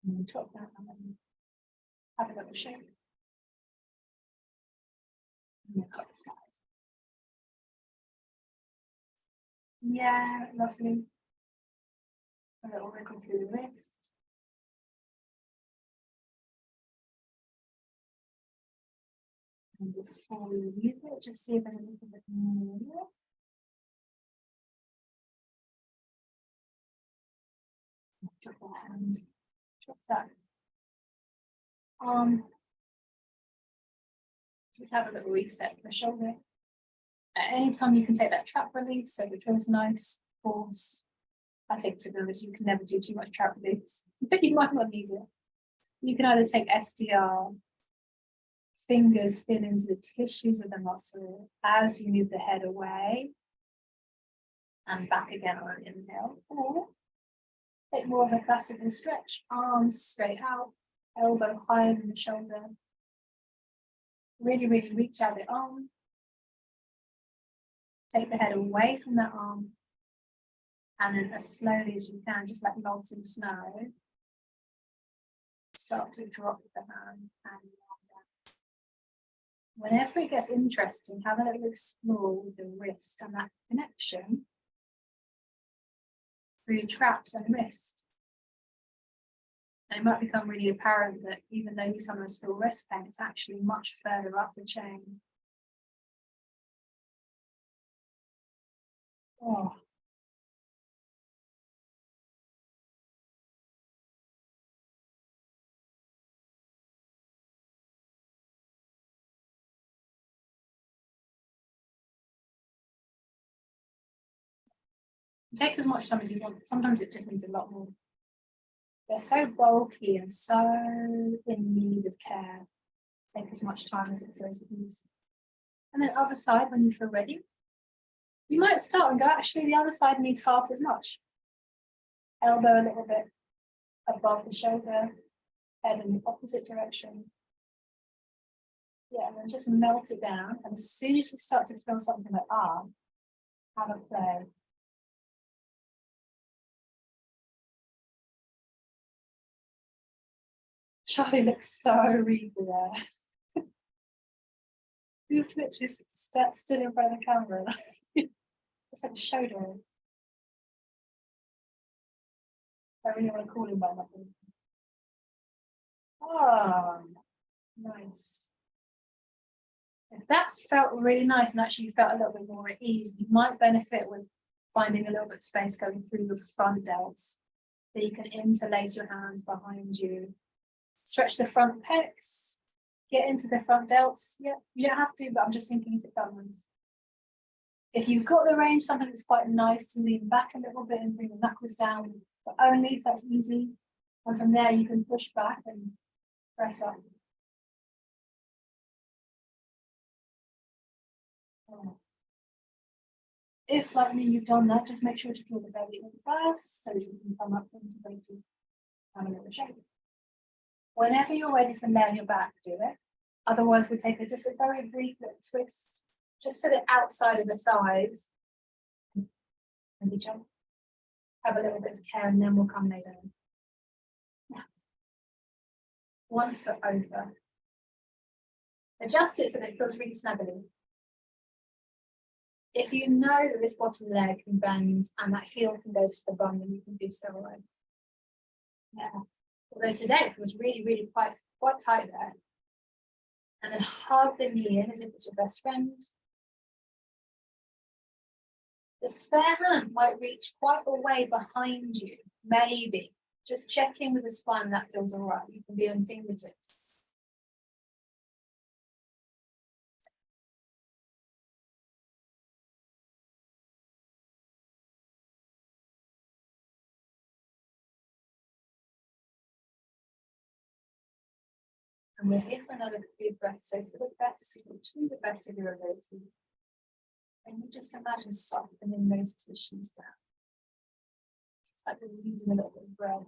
And drop that and have a little shake. And the other side. Yeah, lovely. A little wriggle through the wrist. And before we leave it, just see if there's a little bit more. Drop that hand. Drop that arm. Just have a little reset for the shoulder. At any time you can take that trap release, so it feels nice, of course. I think, to be honest, you can never do too much trap release, but you might not need it. You can either take SDR, fingers feel into the tissues of the muscle as you move the head away and back again on an inhale, or take more of a classical stretch, arms straight out, elbow higher than the shoulder. Really, really reach out the arm. Take the head away from that arm. And then as slowly as you can, just like logs in snow, start to drop the hand and down. Whenever it gets interesting, have a little explore with the wrist and that connection through your traps and wrist. And it might become really apparent that even though you sometimes feel wrist pain, it's actually much further up the chain. Oh. Take as much time as you want. Sometimes it just needs a lot more. They're so bulky and so in need of care. Take as much time as it feels it needs. And then other side, when you feel ready, you might start and go, actually, the other side needs half as much. Elbow a little bit above the shoulder. head in the opposite direction. Yeah, and then just melt it down. And as soon as you start to feel something like, have a play. Charlie looks so regal there. He's literally stood in front of the camera. It's like a showdown. I really want to call him by nothing. Oh, nice. If that's felt really nice and actually you felt a little bit more at ease, you might benefit with finding a little bit of space going through the front delts. So you can interlace your hands behind you. Stretch the front pecs. Get into the front delts. Yeah, you don't have to, but I'm just thinking if it felt nice. If you've got the range, something that's quite nice to lean back a little bit and bring the knuckles down, but only if that's easy. And from there, you can push back and press up. If, like me, you've done that, just make sure to draw the belly in first so that you can come up into weighted have a little shape. Whenever you're ready to lay on your back, do it. Otherwise, we take just a very brief little twist, just so that outside of the thighs. And we jump. Have a little bit of care, and then we'll come lay down. Yeah. 1 foot over. Adjust it so that it feels really snuggly. If you know that this bottom leg can bend and that heel can go to the bum, then you can do so away. Yeah. Although today it was really, really quite tight there. And then hug the knee in as if it's your best friend. The spare hand might reach quite a way behind you, maybe. Just check in with the spine, that feels all right. You can be on fingertips. And we're here for another big breath. So for the best, to the best of your ability. And you just imagine softening those tissues down. It's like we're using a little bit of breath.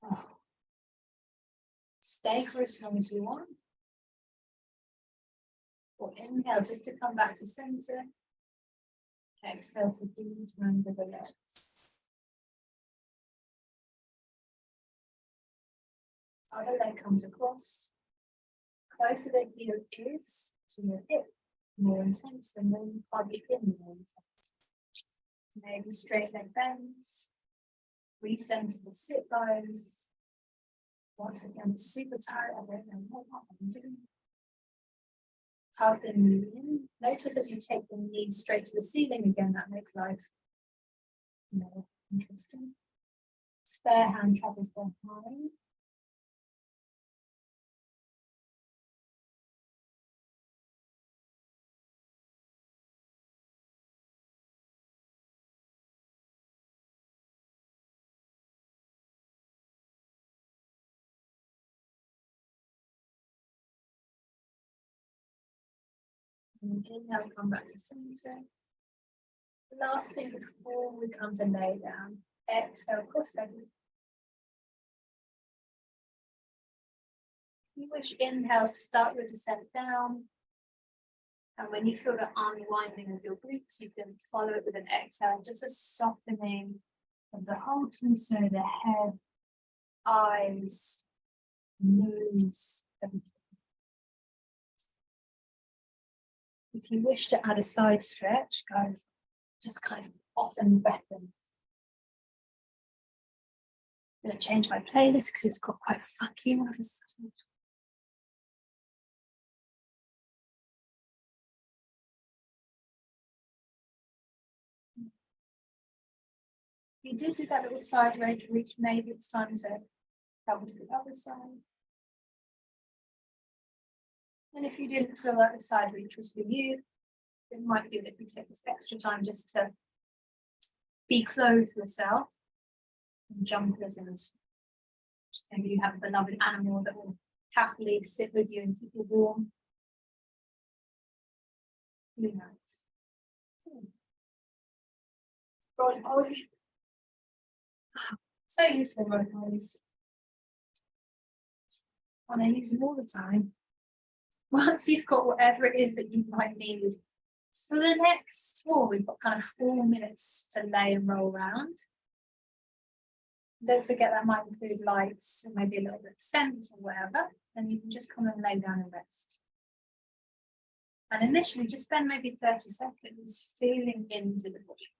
Oh. Stay for as long as you want. Or inhale just to come back to center. Exhale to deep and relax. Other leg comes across. Closer the heel is to your hip, more intense than when you plug it in, more intense. Maybe straight leg bends. Recenter the sit bones. Once again, it's super tired. I don't know what I'm doing. Hug the knee in. Notice as you take the knee straight to the ceiling again, that makes life more interesting. Spare hand travels behind. And inhale, come back to center. The last thing before we come to lay down. Exhale, cross-legged. You wish, inhale, start your descent down. And when you feel the unwinding of your glutes, you can follow it with an exhale, just a softening of the whole torso, the head, eyes, nose, everything. If you wish to add a side stretch, go just kind of off and breath in. I'm going to change my playlist because it's got quite funky all of a sudden. If you did do that little side range reach, maybe it's time to go to the other side. And if you didn't feel like the side reach was for you, it might be that you take this extra time just to be clothed yourself in jumpers, and maybe you have a beloved animal that will happily sit with you and keep you warm. Who knows? So useful, guys. And I use them all the time. Once you've got whatever it is that you might need for the next, we've got kind of 4 minutes to lay and roll around. Don't forget that might include lights, and maybe a little bit of scent or whatever. Then you can just come and lay down and rest. And initially, just spend maybe 30 seconds feeling into the body.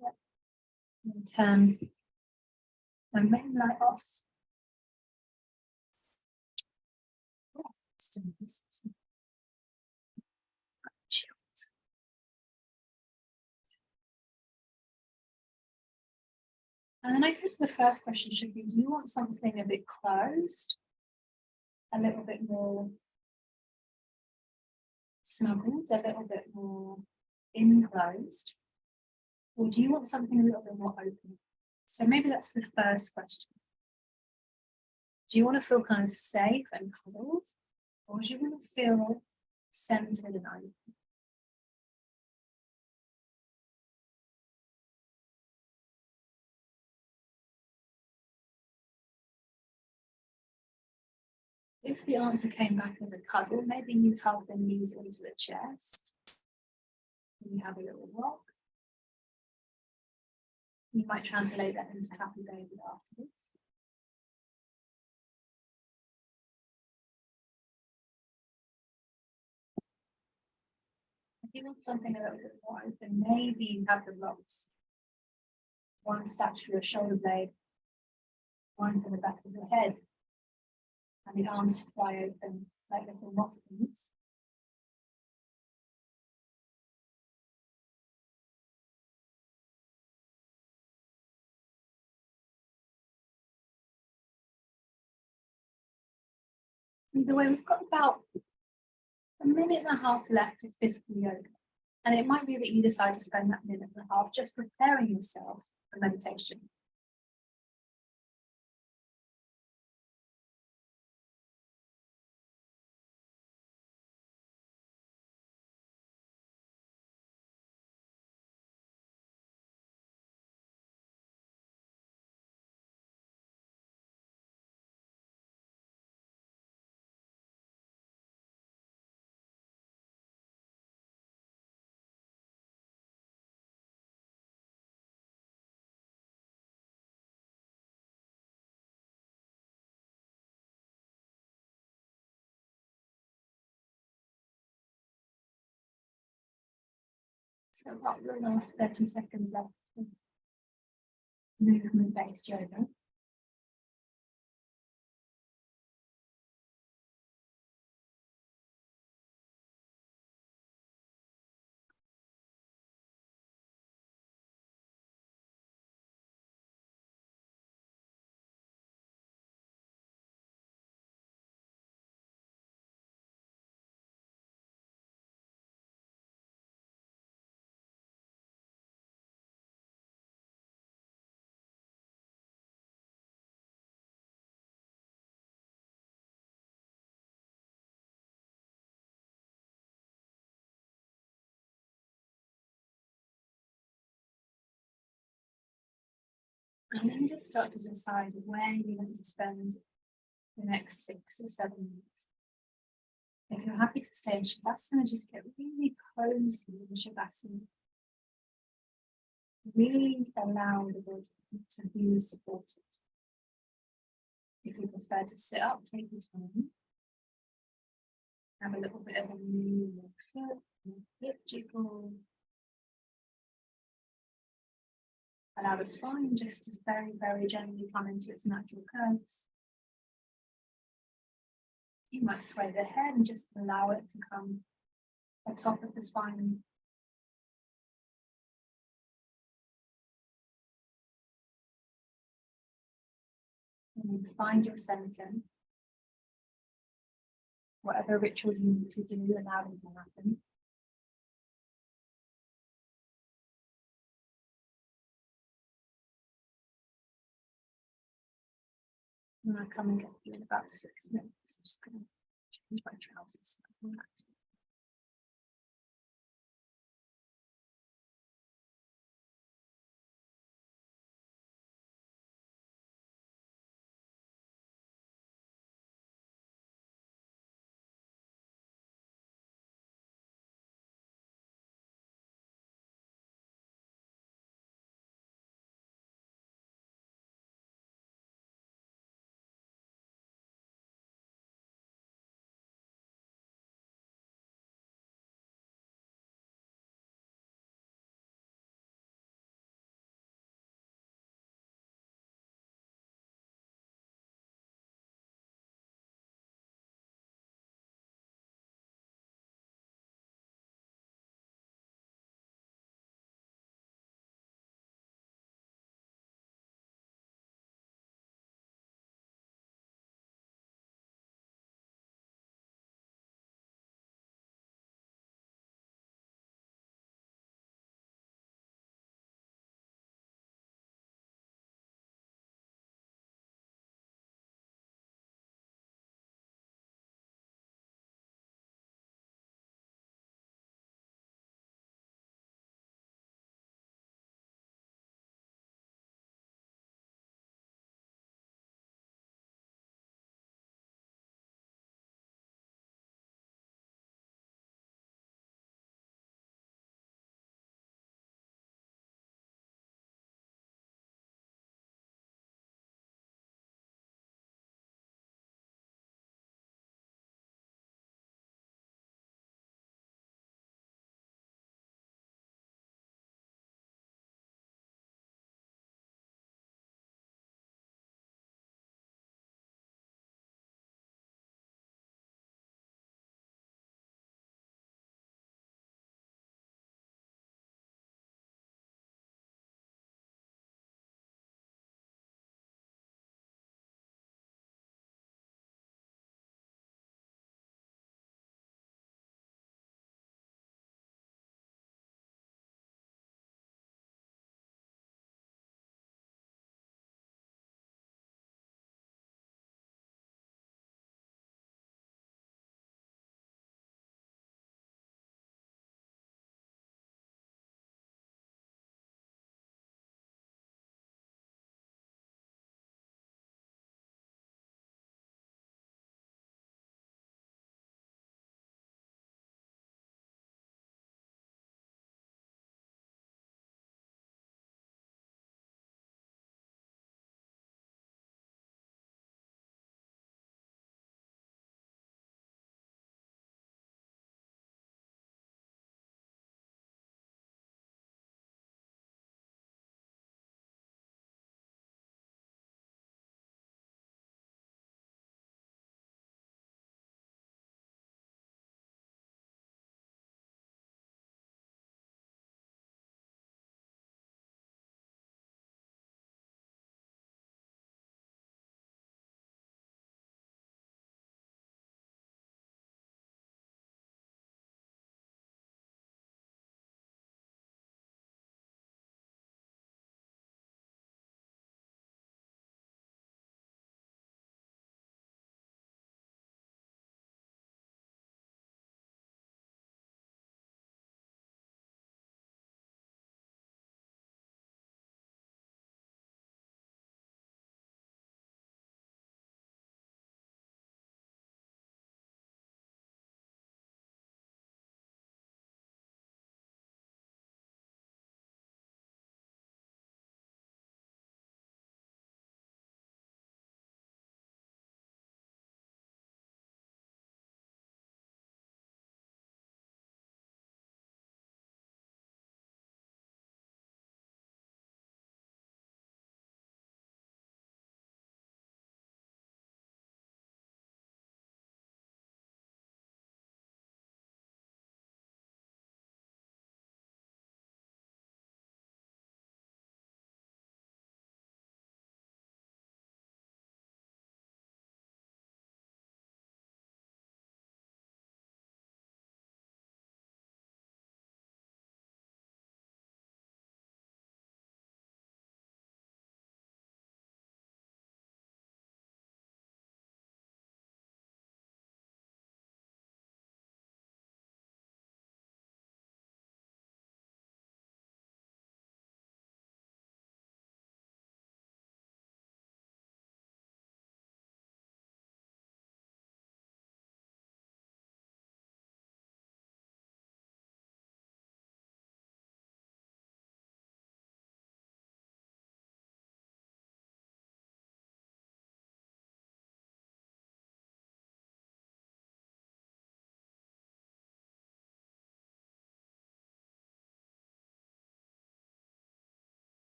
Yep. And turn the main light off. And then I guess the first question should be, do you want something a bit closed? A little bit more snuggled, a little bit more enclosed? Or do you want something a little bit more open? So maybe that's the first question. Do you want to feel kind of safe and cuddled? Or do you want to feel centered and open? If the answer came back as a cuddle, maybe you hug the knees into the chest. And you have a little rock. You might translate that into happy baby afterwards. If you want something a little bit more open, maybe you have the rocks. One stacked for your shoulder blade, one for the back of your head, and the arms fly open like little muffins. Either way, we've got about a minute and a half left of physical yoga. And it might be that you decide to spend that minute and a half just preparing yourself for meditation. So about the last 30 seconds left of movement-based yoga. And then just start to decide where you want to spend the next 6 or 7 minutes. If you're happy to stay in Shavasana, just get really cozy in Shavasana. Really allow the body to be supported. If you prefer to sit up, take your time. Have a little bit of a knee or foot, hip jiggle. Allow the spine just to very, very gently come into its natural curves. You might sway the head and just allow it to come atop of the spine. And then find your center. Whatever rituals you need to do, allow them to happen. And I'll come and get you in about 6 minutes. I'm just going to change my trousers.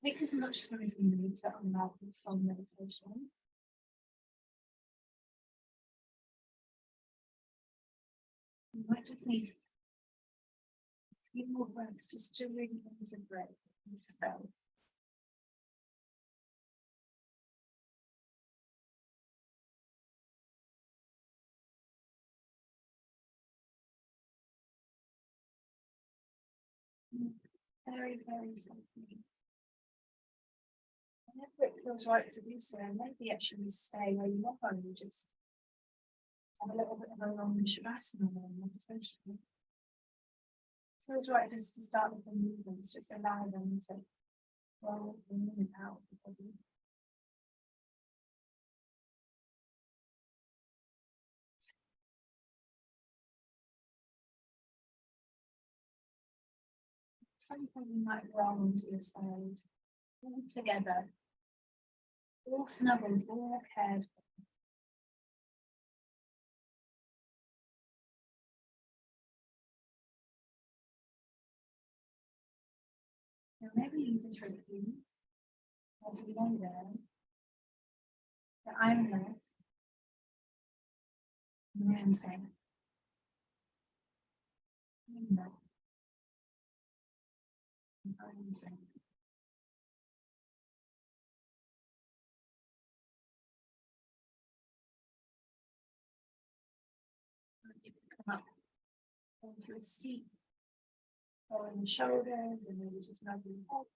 Take as much time as we need to unravel from meditation. You might just need a few more breaths just to really integrate this spell. Very, very softly. Whenever it feels right to do so, maybe actually stay where you are and just have a little bit of a long Shavasana or meditation. Feels right just to start with the movements, just allow them to roll in and out of the body. Something you might roll onto your side, all together, all snuggled, all cared for. Now maybe you just repeat as you lay there that I'm left and I am safe. I'm left and I am safe. You can come up onto a seat, rolling the shoulders and maybe just nudging your head.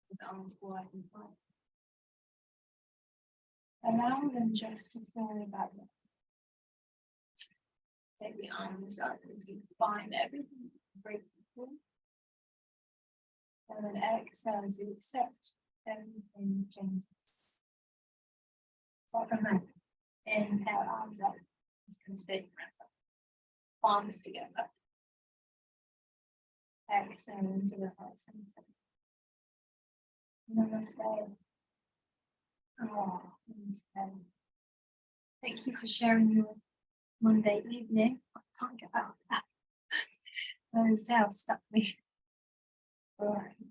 With the arms wide and wide. Allow them just to fall back. Take the arms up as you find everything breaks through. And then exhale as you accept everything changes. Like a man. Inhale, arms up. It's going to stay forever. Palms together. Exhale into the heart center. Namaste. Oh, namaste. Thank you for sharing your Monday evening. I can't get out of that. Those tails stuck me. All right.